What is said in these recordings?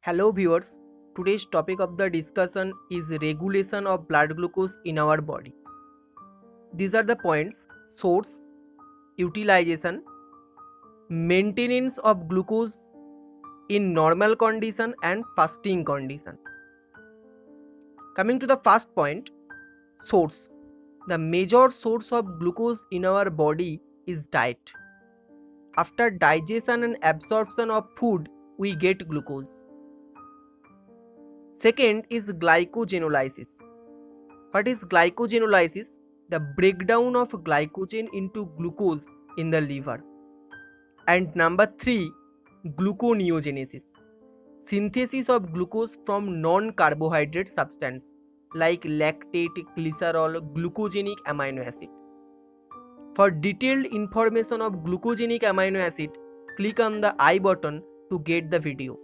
Hello viewers, today's topic of the discussion is regulation of blood glucose in our body. These are the points: source, utilization, maintenance of glucose in normal condition and fasting condition. Coming to the first point, source. The major source of glucose in our body is diet. After digestion and absorption of food, we get glucose. Second is glycogenolysis. What is glycogenolysis? The breakdown of glycogen into glucose in the liver. And number 3, gluconeogenesis. Synthesis of glucose from non-carbohydrate substance like lactate, glycerol, glucogenic amino acid. For detailed information of glucogenic amino acid, click on the I button to get the video.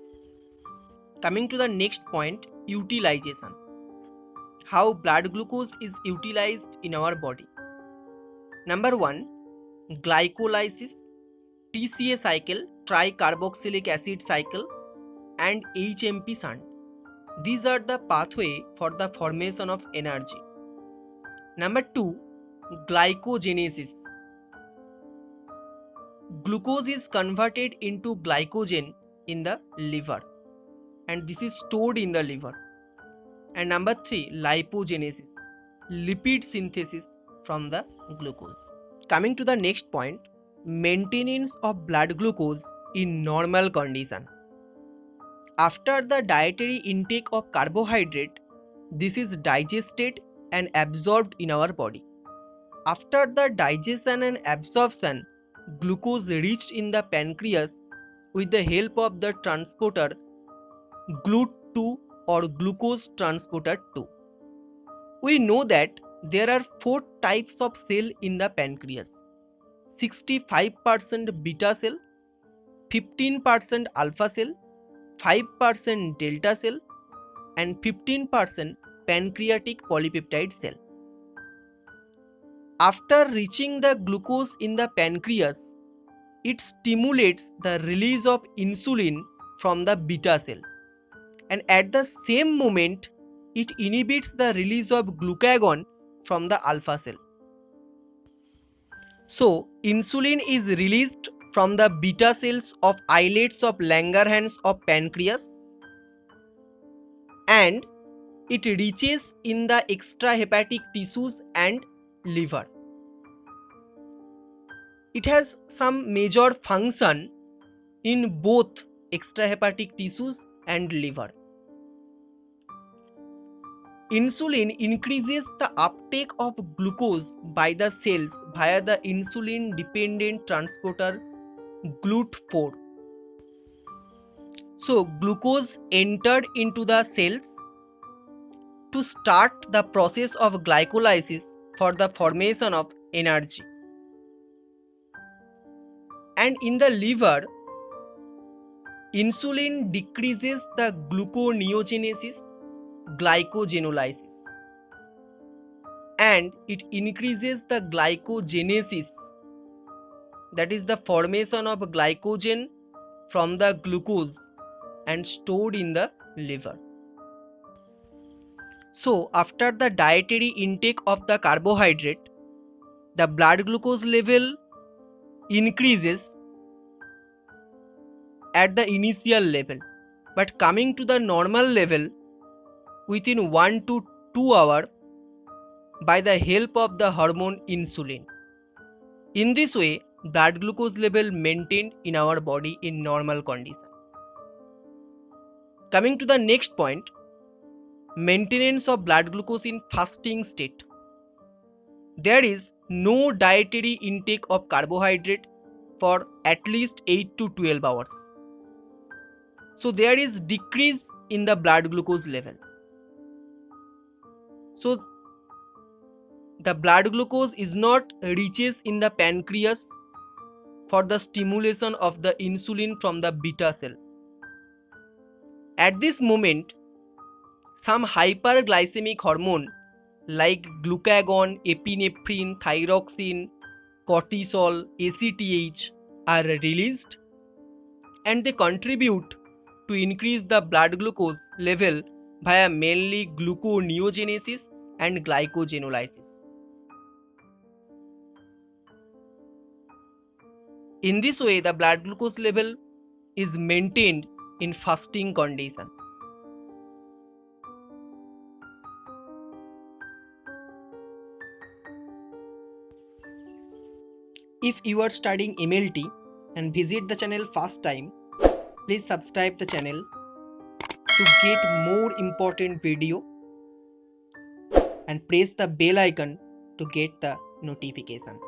Coming to the next point, utilization. How blood glucose is utilized in our body. Number 1, glycolysis, TCA cycle, tricarboxylic acid cycle, and HMP shunt. These are the pathway for the formation of energy. Number 2, glycogenesis. Glucose is converted into glycogen in the liver, and this is stored in the liver. And number 3, lipogenesis, lipid synthesis from the glucose. Coming to the next point, maintenance of blood glucose in normal condition. After the dietary intake of carbohydrate, this is digested and absorbed in our body. After the digestion and absorption, glucose reached in the pancreas with the help of the transporter GLUT2 or glucose transporter 2. We know that there are 4 types of cell in the pancreas: 65% beta cell, 15% alpha cell, 5% delta cell, and 15% pancreatic polypeptide cell. After reaching the glucose in the pancreas, it stimulates the release of insulin from the beta cell, and at the same moment it inhibits the release of glucagon from the alpha cell. So insulin is released from the beta cells of islets of Langerhans of pancreas, and it reaches in the extrahepatic tissues and liver. It has some major function in both extrahepatic tissues and liver. Insulin increases the uptake of glucose by the cells via the insulin dependent transporter GLUT4. So glucose entered into the cells to start the process of glycolysis for the formation of energy. And in the liver, insulin decreases the gluconeogenesis, glycogenolysis, and it increases the glycogenesis, that is the formation of glycogen from the glucose and stored in the liver. So after the dietary intake of the carbohydrate, the blood glucose level increases at the initial level, but coming to the normal level within 1 to 2 hours by the help of the hormone insulin. In this way, blood glucose level maintained in our body in normal condition. Coming to the next point, maintenance of blood glucose in fasting state. There is no dietary intake of carbohydrate for at least 8 to 12 hours. So there is decrease in the blood glucose level. So the blood glucose is not reaches in the pancreas for the stimulation of the insulin from the beta cell. At this moment, some hyperglycemic hormone like glucagon, epinephrine, thyroxine, cortisol, ACTH are released, and they contribute to increase the blood glucose level via mainly gluconeogenesis and glycogenolysis. In this way, the blood glucose level is maintained in fasting condition. If you are studying MLT and visit the channel first time, please subscribe the channel to get more important video and press the bell icon to get the notification.